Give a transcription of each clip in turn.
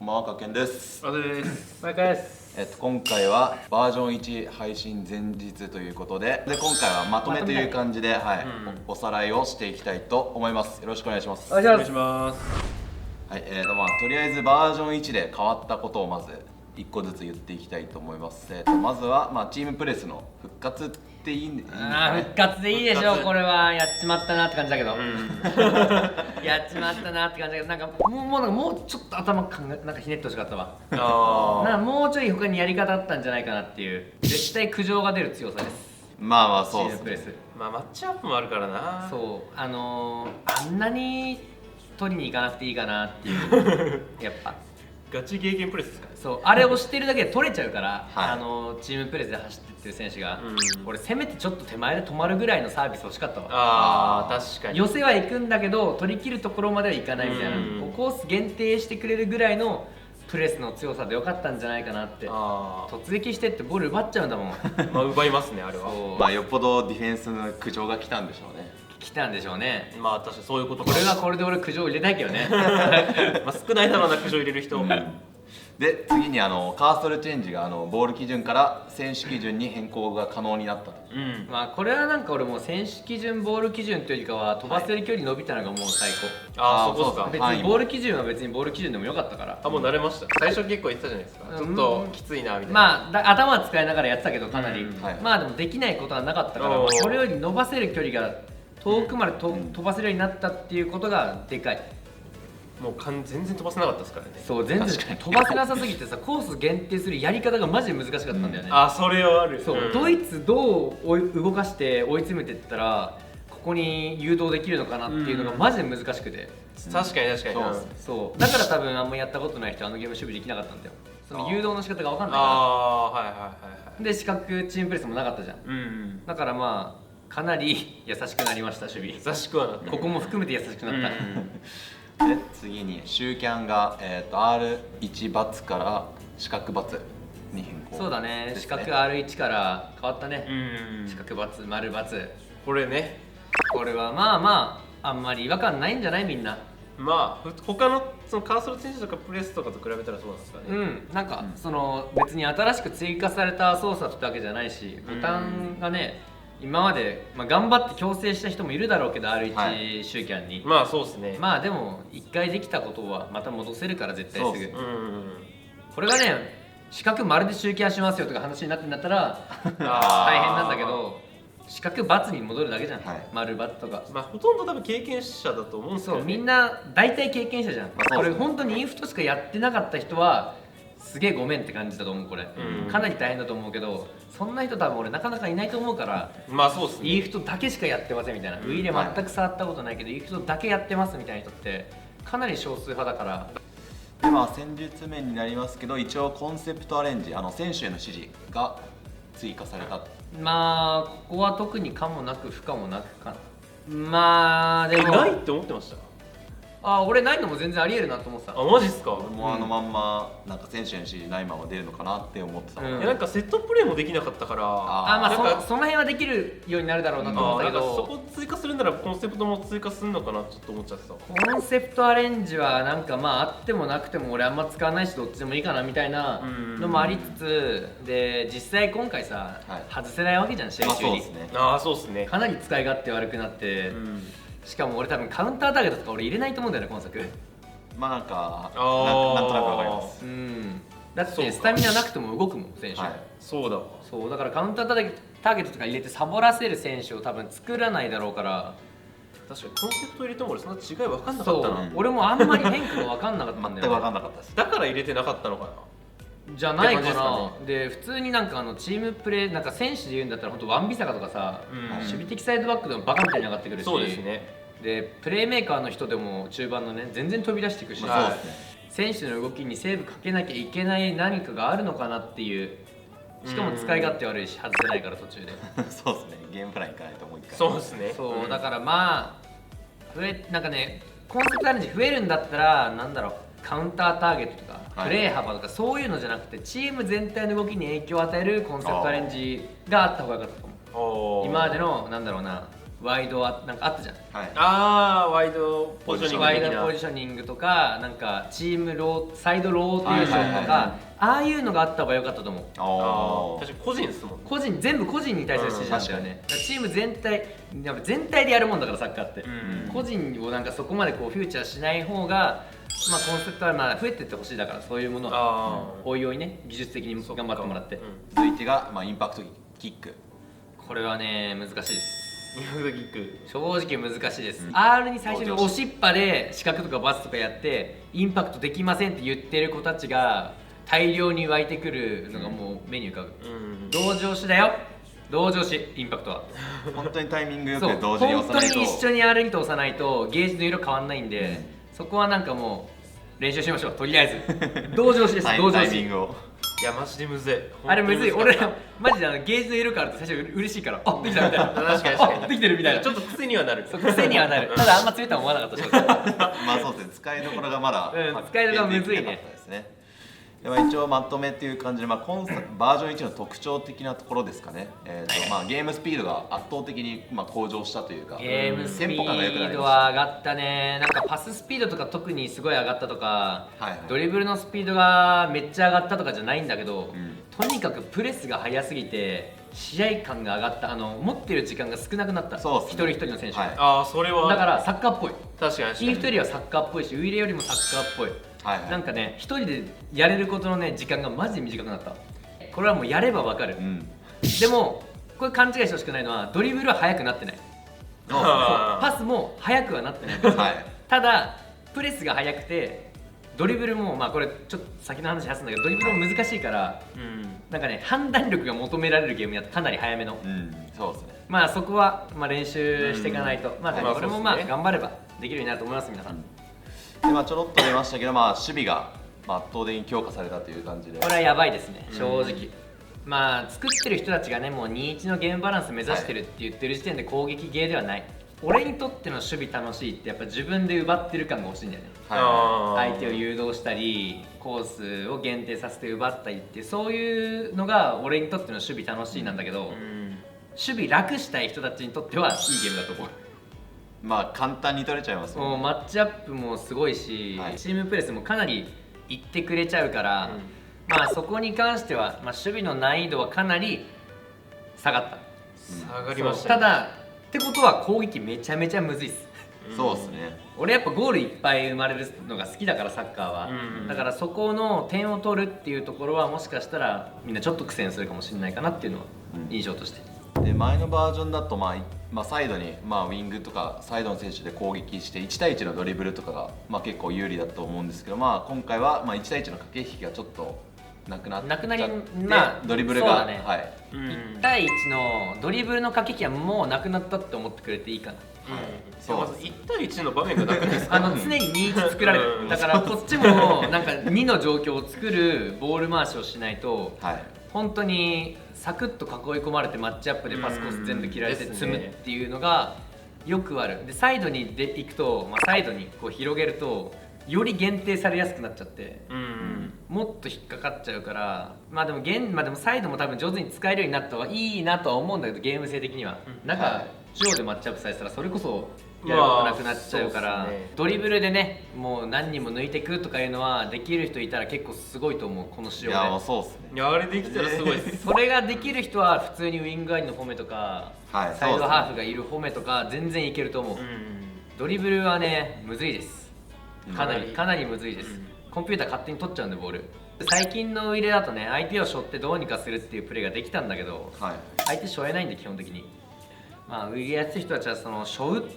んばんは、かけんです。あです。毎回です。今回はバージョン1配信前日ということで、今回はまとめという感じで、おさらいをしていきたいと思います。よろしくお願いします。お願いします。はい、とりあえずバージョン1で変わったことをまず1個ずつ言っていきたいと思います。まずは、チームプレスの復活っていいんですかね。復活でいいでしょう。これはやっちまったなって感じだけど、やっちまったなって感じだけど、なんかもうちょっと頭なんかひねってほしかったわ。なんかもうちょい他にやり方あったんじゃないかなっていう、絶対苦情が出る強さです。そうですね。チームプレス、マッチアップもあるからな。そう、あんなに取りに行かなくていいかなっていうやっぱガチゲーゲンプレスですかね。そう、あれをしてるだけで取れちゃうから、チームプレスで走ってってる選手が、俺せめてちょっと手前で止まるぐらいのサービス欲しかったわ。確かに寄せは行くんだけど取り切るところまではいかないみたいな、コース限定してくれるぐらいのプレスの強さでよかったんじゃないかなって。突撃してってボール奪っちゃうんだもん。奪いますね、あれは。よっぽどディフェンスの苦情が来たんでしょうね。来たんでしょうね。確かにそういうこと。これはこれで俺苦情入れたいけどね。少ないだろうな、苦情入れる人。で、次にカーソルチェンジがボール基準から選手基準に変更が可能になったと。これはなんか俺もう選手基準ボール基準というよりかは飛ばせる距離伸びたのがもう最高。そうですか。別にボール基準は別にボール基準でもよかったから。もう慣れました。最初結構言ってたじゃないですか。ちょっときついなみたいな。頭は使いながらやってたけどかなり。でもできないことはなかったから、それより伸ばせる距離が遠くまで飛ばせるようになったっていうことがでかい。もう全然飛ばせなかったですからね。そう、全然飛ばせなさすぎてさ、コース限定するやり方がマジで難しかったんだよね。それはある。そう、ドイツどう動かして追い詰めていったらここに誘導できるのかなっていうのがマジで難しくて。確かにそうだから多分あんまやったことない人ゲーム守備できなかったんだよ。その誘導の仕方が分かんないから。で四角チームプレスもなかったじゃん。だからかなり優しくなりました。守備優しくはなった。ここも含めて優しくなった。で、次にシューキャンが、R1 バツから四角バツに変更。そうだね、四角 R1 から変わったね。四角バツ丸バツ、これね。これはあんまり違和感ないんじゃないみんな。他のそのカーソルチェンジとかプレスとかと比べたらそうなんですかね。なんかその別に新しく追加された操作ってわけじゃないし、ボタンがね今まで、頑張って強制した人もいるだろうけど R1 シューキャンに。そうですね。でも一回できたことはまた戻せるから絶対すぐ。これがね四角丸でシューキャンしますよとか話になってんだったら大変なんだけど、四角×に戻るだけじゃん、丸×とか。ほとんど多分経験者だと思うんですけどね。そう、みんな大体経験者じゃん。これ本当にインフトしかやってなかった人はすげえごめんって感じだと思う。これかなり大変だと思うけど、そんな人多分俺なかなかいないと思うから。そうですね。インフトだけしかやってませんみたいな、ウイイレ全く触ったことないけどインフトだけやってますみたいな人ってかなり少数派だから。で戦術面になりますけど、一応コンセプトアレンジ、選手への指示が追加された。ここは特に可もなく不可もなくかな。でもないって思ってました。俺ないのも全然ありえるなと思ってた。マジっすか。俺もまんまなんか選手への指示ないまま出るのかなって思ってた。なんかセットプレーもできなかったから、その辺はできるようになるだろうなと思ったけど、そこ追加するならコンセプトも追加するのかなちょっと思っちゃってた。コンセプトアレンジはなんかあってもなくても俺あんま使わないしどっちでもいいかなみたいなのもありつつで、実際今回さ外せないわけじゃん、試合中に。そうですね。かなり使い勝手悪くなって、しかも俺多分カウンターターゲットとか俺入れないと思うんだよね今作。なんとなくわかります。だってスタミナなくても動くもん選手。そうだ。そうだからカウンターターゲットとか入れてサボらせる選手を多分作らないだろうから。確かにコンセプト入れても俺そんな違い分かんなかったな。俺もあんまり変化が分かんなかったんだよね。全く分かんなかったです。だから入れてなかったのかなじゃないかな。で普通になんかチームプレーなんか選手で言うんだったら本当ワンビサカとかさ、守備的サイドバックでもバカみたいに上がってくるし。そうですね。でプレーメーカーの人でも中盤のね全然飛び出していくし、選手の動きにセーブかけなきゃいけない何かがあるのかなっていう。しかも使い勝手悪いし外せないから途中で。そうですね、ゲームプランいかないと思う。そうですね。そうだからなんかねコンセプトアレンジ増えるんだったらなんだろう、カウンターターゲットとかプレー幅とかそういうのじゃなくてチーム全体の動きに影響を与えるコンセプトアレンジがあった方が良かったと思う。今までのなんだろうな、ワイドはなんかあったじゃん。はいああワイドポジショニングワイ的なドポジショニングとかなんかチームサイドローテーションとはいはいはいかああいうのがあった方が良かったと思う。あ確かに個人ですもんね。全部個人に対する指示なんだよね。だからチーム全体でやるもんだからサッカーって、うん個人をなんかそこまでこうフューチャーしない方がまあコンセプトはまあ増えてってほしい。だからそういうものはああおいおいね技術的に頑張ってもらって、続いてが、インパクトキック。これはね難しいです。ニューギック正直難しいです、R に最初に押しっぱで四角とかバツとかやってインパクトできませんって言ってる子たちが大量に湧いてくるのがもう目に浮かぶ、同情視だよ同情視インパクトは本当にタイミングよくそう同時に押本当さないと。に一緒に R にと押さないとゲージの色変わんないんで、そこはなんかもう練習しましょう。とりあえず同情視です同情タイミ視ングを。いやマジでむずい。あれむずい。本当に難かっ俺マジでゲージの色変わると最初嬉しいからあできたみたいな確かに確かにあできてるみたいなちょっと癖にはなる。そう癖にはなる。ただあんま強いとは思わなかった正直そうですね、使いどころがまだ使いどころがむずいね発見できなかったですね。で一応まとめっていう感じで、バージョン1の特徴的なところですかね。ゲームスピードが圧倒的に向上したというか、ゲームスピテンポ感が良くなードりました。は上がったね。なんかパススピードとか特にすごい上がったとか、はいはいドリブルのスピードがめっちゃ上がったとかじゃないんだけど、んとにかくプレスが速すぎて試合感が上がった。持ってる時間が少なくなった。そうっすね一人一人の選手が、はいああそれはだからサッカーっぽい。確かに確かにインフトよりはサッカーっぽいし、ウイレよりもサッカーっぽい。はいはいなんかね一人でやれることのね時間がマジで短くなった。これはもうやればわかる、でもこれ勘違いしてほしくないのはドリブルは速くなってない。あーパスも速くはなってないはいただプレスが速くてドリブルもこれちょっと先の話はすんだけどドリブルも難しいからなんかね判断力が求められるゲームやってかなり早めのそうですね。そこは練習していかないとこれもそうですね頑張ればできるようになると思います皆さん。でちょろっと出ましたけど、守備が圧倒的に強化されたという感じで。これはやばいですね正直。作ってる人たちがねもう2-1のゲームバランス目指してるって言ってる時点で攻撃ゲーではない。俺にとっての守備楽しいってやっぱ自分で奪ってる感が欲しいんだよね。相手を誘導したりコースを限定させて奪ったりってそういうのが俺にとっての守備楽しいなんだけど、守備楽したい人たちにとってはいいゲームだと思う。簡単に取れちゃいますもんね。マッチアップもすごいし、チームプレスもかなりいってくれちゃうから、そこに関しては、守備の難易度はかなり下がった。下がりましたね。ただってことは攻撃めちゃめちゃむずいっす。そうですね。俺やっぱゴールいっぱい生まれるのが好きだからサッカーは、だからそこの点を取るっていうところはもしかしたらみんなちょっと苦戦するかもしれないかなっていうのは印象として、で前のバージョンだとサイドにウィングとかサイドの選手で攻撃して1対1のドリブルとかが結構有利だと思うんですけど、今回は1対1の駆け引きがちょっとなくなっちゃってドリブルが、そうだねはい1対1のドリブルの駆け引きはもうなくなったって思ってくれていいかな。そうまず1対1の場面がなくないですか。常に2-1作られるだからこっちもなんか2の状況を作るボール回しをしないと本当にサクッと囲い込まれてマッチアップでパスコース全部切られて積むっていうのがよくある。でサイドに行くと、サイドにこう広げるとより限定されやすくなっちゃって、もっと引っかかっちゃうからでもサイドも多分上手に使えるようになった方がいいなとは思うんだけどゲーム性的には中中央でマッチアップされてたらそれこそやることなくなっちゃうから、ドリブルでねもう何人も抜いていくとかいうのはできる人いたら結構すごいと思うこの仕様で。いやそうっすね。いやあれできたらすごいです。それができる人は普通にウィングアイの褒めとか、サイドハーフがいる褒めとか全然いけると思う。ドリブルはねむずいです。かなりむずいです。コンピューター勝手に取っちゃうんでボール。最近のウイレだとね相手を背負ってどうにかするっていうプレーができたんだけど、相手背負えないんで基本的に。ウイレやってる人たちはその背負うっ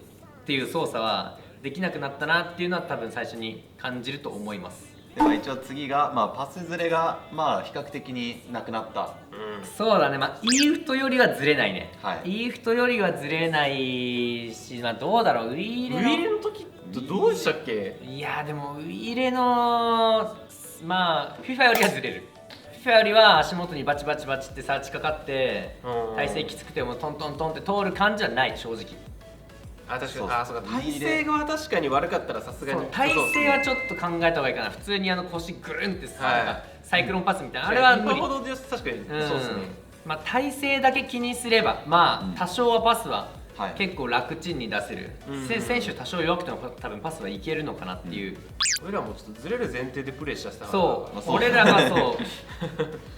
ていう操作はできなくなったなっていうのは多分最初に感じると思います。で一応次が、パスずれが比較的になくなった。そうだね、イーフトよりはずれないね、イーフトよりはずれないし、どうだろう、ウイレの時ってどうでしたっけ。いやでもウイレのFIFA よりはずれる。FIFA よりは足元にバチバチバチってサーチかかって体勢きつくてもトントントンって通る感じはない正直。確かにそうか体勢が確かに悪かったらさすがに体勢はちょっと考えた方がいいかな。普通に腰ぐるんってサイクロンパスみたいなあれは無理。今ほど確かにそうですね。体勢だけ気にすれば多少はパスははい結構楽ちんに出せる、うん選手多少弱くても多分パスはいけるのかなっていう、俺らもちょっとずれる前提でプレーしたしたからそうそう俺らがそ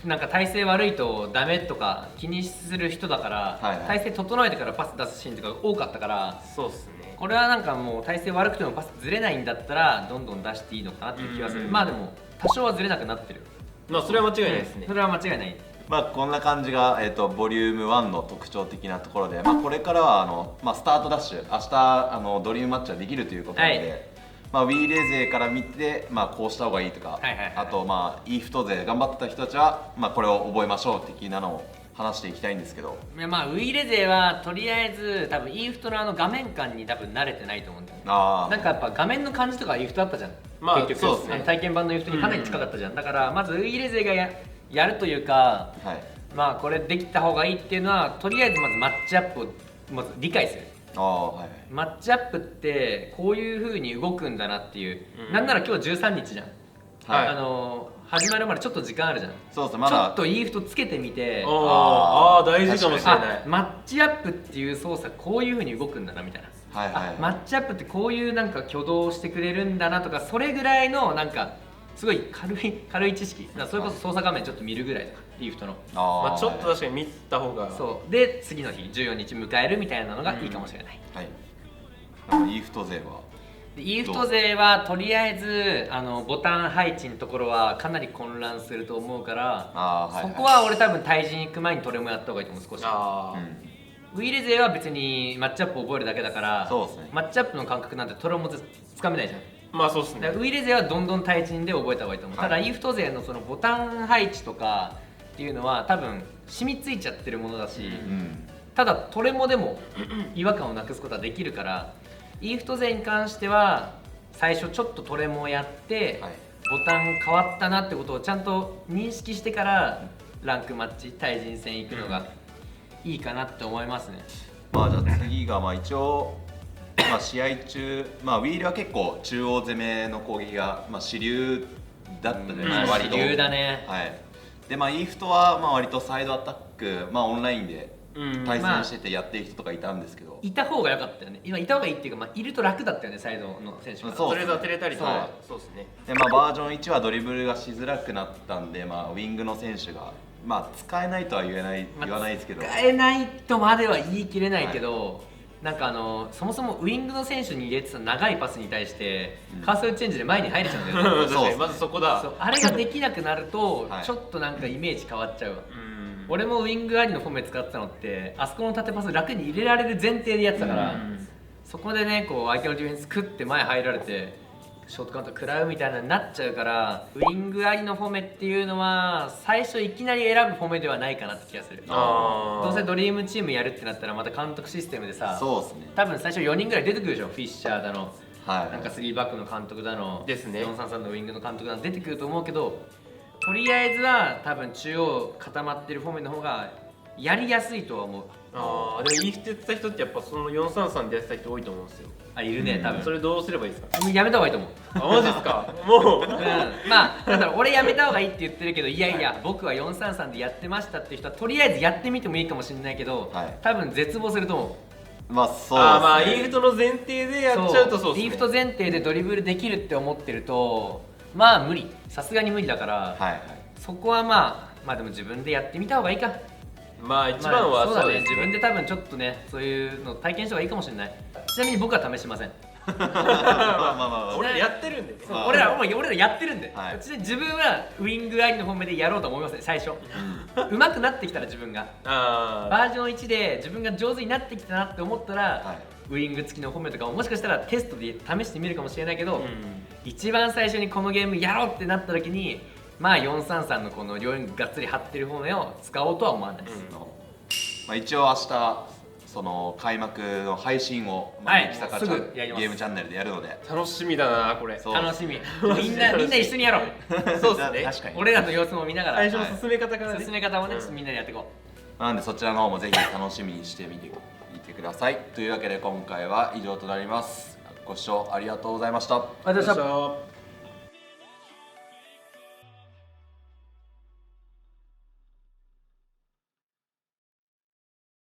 うなんか体勢悪いとダメとか気にする人だから、はいはい体勢整えてからパス出すシーンとかが多かったから、そうっすね。これはなんかもう体勢悪くてもパスずれないんだったらどんどん出していいのかなっていう気はする、うんまあでも多少はずれなくなってる、まあそれは間違いないですねそ。れは間違いない。まあこんな感じが、ボリューム1の特徴的なところで、まあ、これからはスタートダッシュ明日ドリームマッチはできるということなので、はいまあ、ウィーレ勢から見て、まあ、こうした方がいいとか、はいはいはいあとまあイーフト勢頑張ってた人たちは、まあ、これを覚えましょう的なのを話していきたいんですけど、いやまあウイレ勢はとりあえず多分イーフトの画面感に多分慣れてないと思うんだよね。あなんかやっぱ画面の感じとかイーフトだったじゃん、まあ結局そうですね体験版のイーフトにかなり近かったじゃん、だからまずウイレ勢がやるというか、はいまあこれできた方がいいっていうのはとりあえずまずマッチアップをまず理解する。はいはいマッチアップってこういう風に動くんだなっていう、うんなんなら今日13日じゃん、はい始まるまでちょっと時間あるじゃん、そうですねまだちょっとイーフトつけてみて、あー大事かもしれない。マッチアップっていう操作こういう風に動くんだなみたいな、はいはいあマッチアップってこういうなんか挙動をしてくれるんだなとか、それぐらいのなんかすごい軽い知識だから、それこそ操作画面ちょっと見るぐらいとかイーフトのまあちょっと確かに見た方が。そうで次の日14日迎えるみたいなのがいいかもしれない、はいイーフト勢はでイーフト勢はとりあえずボタン配置のところはかなり混乱すると思うから、はいそこは俺多分対峙に行く前にトレもやった方がいいと思う少し。あうんウイレ勢は別にマッチアップを覚えるだけだからそうですねマッチアップの感覚なんてトレもつかめないじゃん。あまあそうっすねだから。ウイレ勢はどんどん対人で覚えた方がいいと思う、はいただイーフト勢のそのボタン配置とかっていうのは多分染みついちゃってるものだし、うんただトレモでも違和感をなくすことはできるから、イーフト勢に関しては最初ちょっとトレモをやって、はいボタン変わったなってことをちゃんと認識してからランクマッチ対人戦行くのがいいかなって思いますね。まあじゃあ次がまあ一応まあ試合中、まあ、ウィールは結構中央攻めの攻撃がまあ主流だったじゃないですか、まあ割と主流だね。はいでまあイーフトはまあ割とサイドアタック、まあ、オンラインでうん対戦しててやってる人とかいたんですけど、いた方が良かったよね。今いた方がいいっていうか、まあ、いると楽だったよね、サイドの選手が。そうとりあえず当てれたりとかはいそうですね。でまあ、バージョン1はドリブルがしづらくなったんで、まあ、ウィングの選手が、まあ、使えないとは言わないですけど、使えないとまでは言い切れないけど、なんかそもそもウイングの選手に入れてた長いパスに対して、うんカーソルチェンジで前に入れちゃうんだよね。確かにまずそこだ。そうあれができなくなると、はいちょっとなんかイメージ変わっちゃうわ。うん俺もウイングありのフォメ使ってたのってあそこの縦パス楽に入れられる前提でやってたから、うんそこでねこう相手のディフェンス食って前入られてショートカウンター食らうみたいなのになっちゃうから、ウイングありのフォメっていうのは最初いきなり選ぶフォメではないかなって気がする。あーどうせドリームチームやるってなったらまた監督システムでさ、そうですね多分最初4人ぐらい出てくるでしょ。フィッシャーだの、はいなんか3バックの監督だのですね433のウイングの監督だの出てくると思うけど、とりあえずは多分中央固まってるフォメの方がやりやすいとは思う。あーでもイーフトやってた人ってやっぱその433でやってた人多いと思うんですよ。あいるね多分。それどうすればいいですか。やめた方がいいと思う。あマジですか。もううん、まあだから俺やめた方がいいって言ってるけど、いやいや僕は433でやってましたっていう人はとりあえずやってみてもいいかもしれないけど、はい多分絶望すると思う。まあそうですねあーまあイーフトの前提でやっちゃうとそうですね。イーフト前提でドリブルできるって思ってるとまあ無理、さすがに無理だから、はいはいそこはまあでも自分でやってみた方がいいか。まあ一番はそうだね、です自分で多分ちょっとねそういうの体験した方がいいかもしれない。ちなみに僕は試しません。まあまあまあ俺らやってるんでね。そうまあ俺らやってるんで、はいちなみに自分はウイングありの本命でやろうと思いますね最初。上手くなってきたら自分があバージョン1で自分が上手になってきたなって思ったら、はいウイング付きの本命とかももしかしたらテストで試してみるかもしれないけど、うん一番最初にこのゲームやろうってなった時にまあ433のこの両ウィングがっつり張ってる本命を使おうとは思わないです、まあ、一応明日その開幕の配信を、まあはいミキサカすゲぐやりますームチャンネルでやるので楽しみだなこれ。そう楽しみ。みんな一緒にやろう。そうですね。確かに俺らの様子も見ながら最初の進め方からね。進め方をね、うんちょっとみんなでやっていこう。なのでそちらの方もぜひ楽しみにしてみてくださいというわけで今回は以上となります。ご視聴ありがとうございました。ありがとうございました。よっしゃ